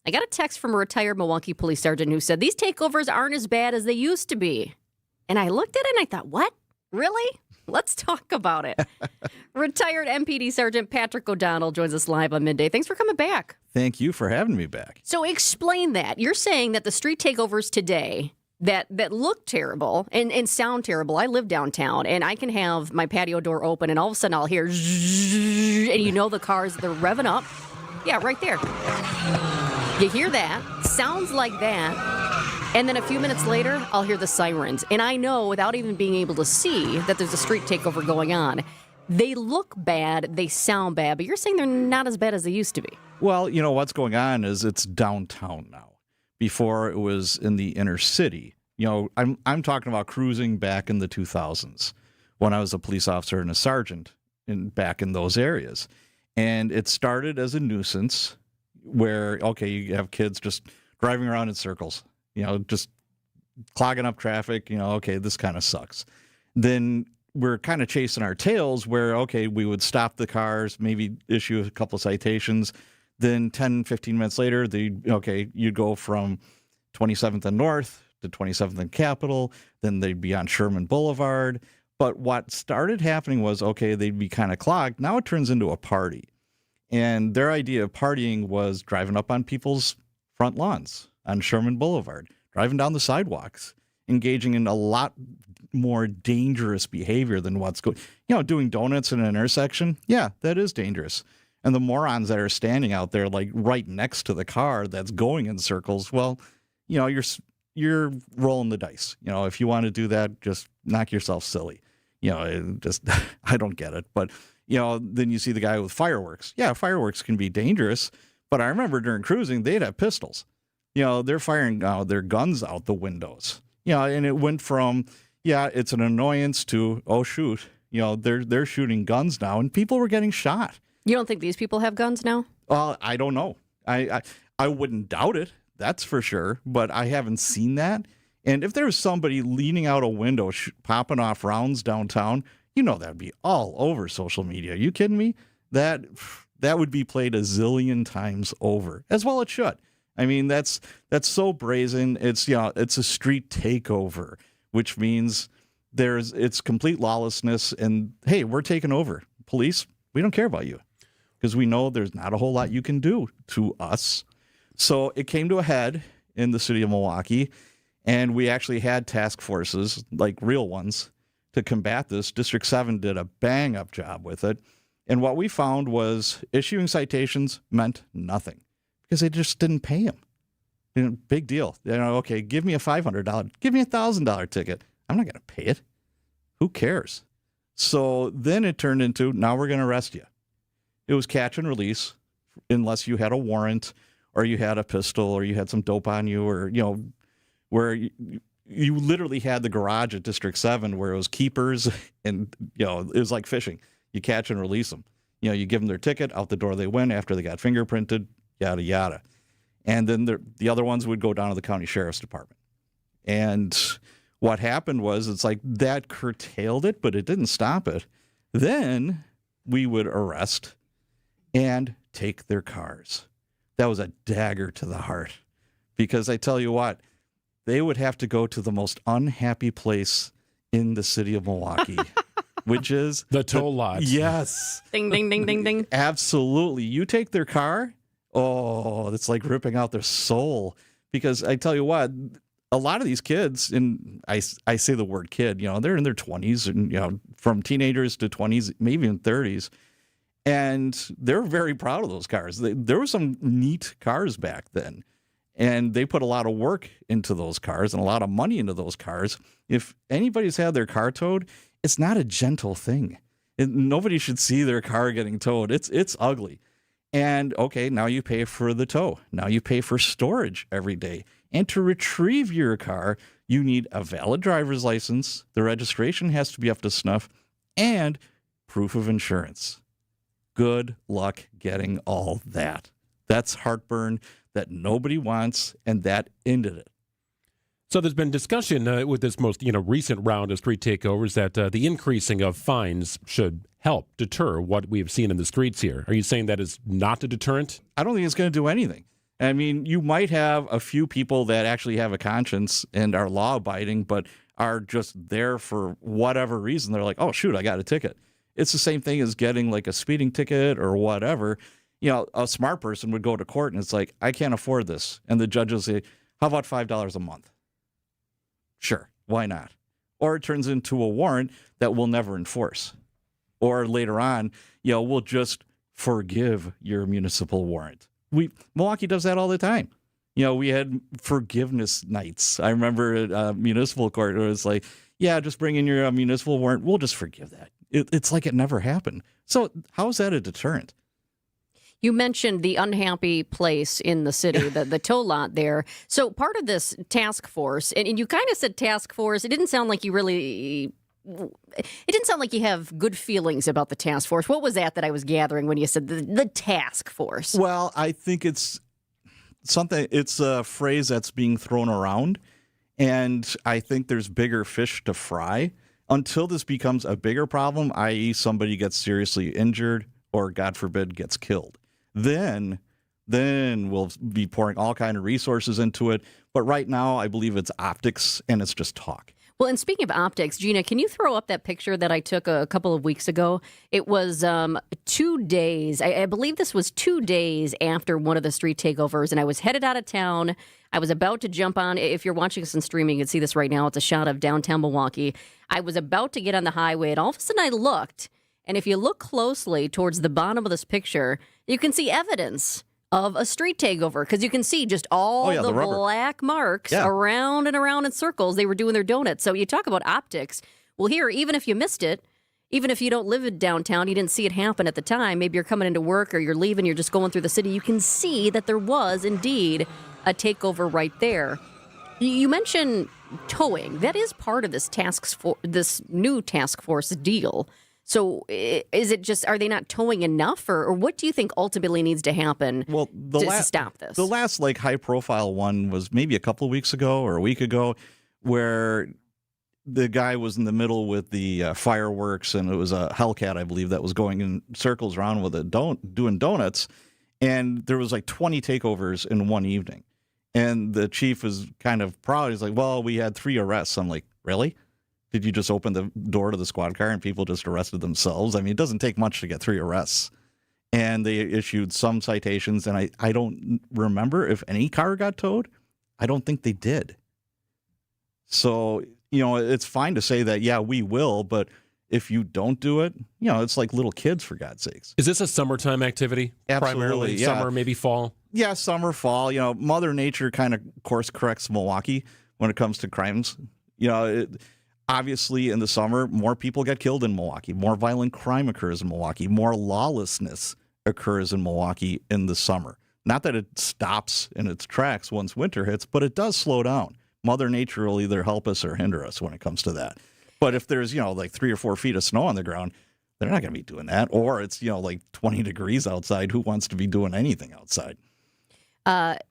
I got a text from a retired Milwaukee police sergeant who said these takeovers aren't as bad as they used to be. And I looked at it and I thought, what? Really? Let's talk about it. Retired MPD Sergeant Patrick O'Donnell joins us live on Midday. Thanks for coming back. Thank you for having me back. So explain that. You're saying that the street takeovers today that look terrible and sound terrible. I live downtown, and I can have my patio door open, and all of a sudden I'll hear zzzz, and you know the cars, they're revving up. Yeah, right there. You hear that. Sounds like that. And then a few minutes later, I'll hear the sirens. And I know, without even being able to see, that there's a street takeover going on. They look bad, they sound bad, but you're saying they're not as bad as they used to be. Well, you know, what's going on is it's downtown now. Before it was in the inner city. You know, I'm talking about cruising back in the 2000s when I was a police officer and a sergeant back in those areas. And it started as a nuisance where, okay, you have kids just driving around in circles, you know, just clogging up traffic, you know, okay, this kind of sucks. Then we're kind of chasing our tails where, okay, we would stop the cars, maybe issue a couple of citations. Then 10, 15 minutes later, you'd go from 27th and North to 27th and Capitol. Then they'd be on Sherman Boulevard. But what started happening was, okay, they'd be kind of clogged. Now it turns into a party. And their idea of partying was driving up on people's front lawns on Sherman Boulevard, driving down the sidewalks, engaging in a lot more dangerous behavior than what's going, doing donuts in an intersection. Yeah, that is dangerous. And the morons that are standing out there, like right next to the car that's going in circles, well, you're rolling the dice. You know, if you want to do that, just knock yourself silly. I don't get it. But, then you see the guy with fireworks. Yeah, fireworks can be dangerous. But I remember during cruising, they'd have pistols. They're firing their guns out the windows. And it went from, it's an annoyance to, oh, shoot. They're shooting guns now, and people were getting shot. You don't think these people have guns now? Well, I don't know. I wouldn't doubt it. That's for sure. But I haven't seen that. And if there was somebody leaning out a window, popping off rounds downtown, that'd be all over social media. Are you kidding me? That would be played a zillion times over. As well it should. I mean, that's so brazen. It's a street takeover, which means it's complete lawlessness. And hey, we're taking over. Police, we don't care about you. Because we know there's not a whole lot you can do to us. So it came to a head in the city of Milwaukee, and we actually had task forces, like real ones, to combat this. District 7 did a bang-up job with it. And what we found was issuing citations meant nothing because they just didn't pay him. Big deal. Okay, give me a $500, give me a $1,000 ticket. I'm not going to pay it. Who cares? So then it turned into, now we're going to arrest you. It was catch and release unless you had a warrant or you had a pistol or you had some dope on you or, where you literally had the garage at District 7 where it was keepers and, it was like fishing. You catch and release them. You give them their ticket, out the door they went after they got fingerprinted, yada, yada. And then the other ones would go down to the county sheriff's department. And what happened was it's like that curtailed it, but it didn't stop it. Then we would arrest and take their cars. That was a dagger to the heart. Because I tell you what, they would have to go to the most unhappy place in the city of Milwaukee, which is the toll lots. Yes. Ding, ding, ding, ding, ding. Absolutely. You take their car, it's like ripping out their soul. Because I tell you what, a lot of these kids, and I say the word kid, they're in their 20s, and from teenagers to 20s, maybe even 30s. And they're very proud of those cars. There were some neat cars back then. And they put a lot of work into those cars and a lot of money into those cars. If anybody's had their car towed, it's not a gentle thing. Nobody should see their car getting towed. It's ugly. And, okay, now you pay for the tow. Now you pay for storage every day. And to retrieve your car, you need a valid driver's license. The registration has to be up to snuff. And proof of insurance. Good luck getting all that. That's heartburn that nobody wants, and that ended it. So there's been discussion with this most recent round of street takeovers that the increasing of fines should help deter what we've seen in the streets here. Are you saying that is not a deterrent? I don't think it's going to do anything. I mean, you might have a few people that actually have a conscience and are law-abiding, but are just there for whatever reason. They're like, oh, shoot, I got a ticket. It's the same thing as getting like a speeding ticket or whatever. You know, a smart person would go to court and it's like, I can't afford this. And the judge will say, how about $5 a month? Sure, why not? Or it turns into a warrant that we'll never enforce. Or later on, you know, we'll just forgive your municipal warrant. Milwaukee does that all the time. You know, we had forgiveness nights. I remember at municipal court, it was like, yeah, just bring in your municipal warrant. We'll just forgive that. It's like it never happened. So how is that a deterrent? You mentioned the unhappy place in the city, the tow lot there. So part of this task force, and you kind of said task force, it didn't sound like you really... It didn't sound like you have good feelings about the task force. What was that I was gathering when you said the task force? Well, I think it's a phrase that's being thrown around, and I think there's bigger fish to fry until this becomes a bigger problem, i.e. somebody gets seriously injured or, God forbid, gets killed. Then we'll be pouring all kind of resources into it. But right now, I believe it's optics and it's just talk. Well, and speaking of optics, Gina, can you throw up that picture that I took a couple of weeks ago? It was 2 days. I believe this was 2 days after one of the street takeovers, and I was headed out of town. I was about to jump on. If you're watching us on streaming, you can see this right now. It's a shot of downtown Milwaukee. I was about to get on the highway, and all of a sudden I looked, and if you look closely towards the bottom of this picture, you can see evidence of a street takeover, because you can see just all the black marks around and around in circles. They were doing their donuts. So you talk about optics. Well, here, even if you missed it, even if you don't live in downtown, you didn't see it happen at the time, maybe you're coming into work or you're leaving, you're just going through the city, you can see that there was indeed a takeover right there. You mentioned towing. That is part of this new task force deal. So is it just, are they not towing enough, or what do you think ultimately needs to happen to stop this? The last like high profile one was maybe a couple of weeks ago or a week ago, where the guy was in the middle with the fireworks, and it was a Hellcat, I believe, that was going in circles around with doing donuts. And there was like 20 takeovers in one evening. And the chief was kind of proud. He's like, well, we had 3 arrests. I'm like, really? Did you just open the door to the squad car and people just arrested themselves? I mean, it doesn't take much to get 3 arrests. And they issued some citations, and I don't remember if any car got towed. I don't think they did. So, you know, it's fine to say that, yeah, we will, but if you don't do it, you know, it's like little kids, for God's sakes. Is this a summertime activity? Absolutely, primarily? Yeah. Summer, maybe fall? Yeah, summer, fall. You know, Mother Nature kind of course corrects Milwaukee when it comes to crimes. You know, obviously, in the summer, more people get killed in Milwaukee. More violent crime occurs in Milwaukee. More lawlessness occurs in Milwaukee in the summer. Not that it stops in its tracks once winter hits, but it does slow down. Mother Nature will either help us or hinder us when it comes to that. But if there's, you know, like 3 or 4 feet of snow on the ground, they're not going to be doing that. Or it's, you know, like 20 degrees outside. Who wants to be doing anything outside?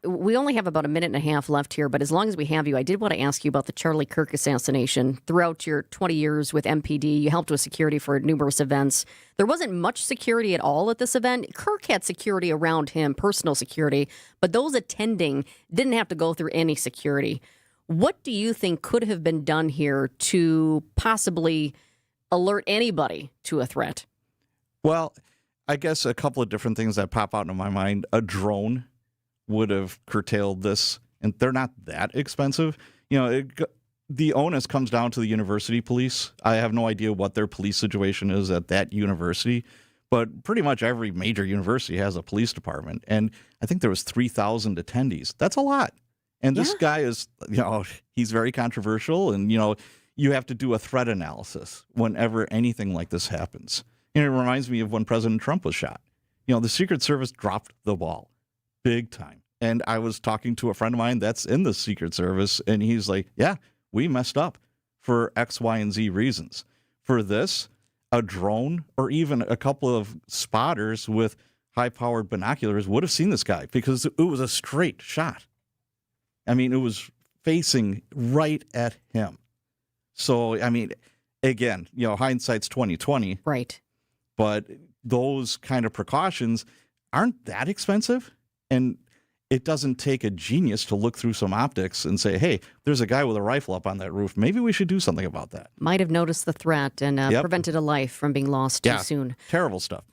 We only have about a minute and a half left here, but as long as we have you, I did want to ask you about the Charlie Kirk assassination. Throughout your 20 years with MPD, you helped with security for numerous events. There wasn't much security at all at this event. Kirk had security around him, personal security, but those attending didn't have to go through any security. What do you think could have been done here to possibly alert anybody to a threat? Well, I guess a couple of different things that pop out into my mind. A drone would have curtailed this, and they're not that expensive. You know, the onus comes down to the university police. I have no idea what their police situation is at that university, but pretty much every major university has a police department, and I think there was 3,000 attendees. That's a lot. And this guy is, you know, he's very controversial, and, you know, you have to do a threat analysis whenever anything like this happens. And it reminds me of when President Trump was shot. You know, the Secret Service dropped the ball. Big time. And I was talking to a friend of mine that's in the Secret Service, and he's like, yeah, we messed up for X, Y, and Z reasons. For this, a drone or even a couple of spotters with high-powered binoculars would have seen this guy, because it was a straight shot. I mean, it was facing right at him. So, I mean, again, you know, hindsight's 20/20. Right. But those kind of precautions aren't that expensive. And it doesn't take a genius to look through some optics and say, hey, there's a guy with a rifle up on that roof. Maybe we should do something about that. Might have noticed the threat and prevented a life from being lost too soon. Terrible stuff.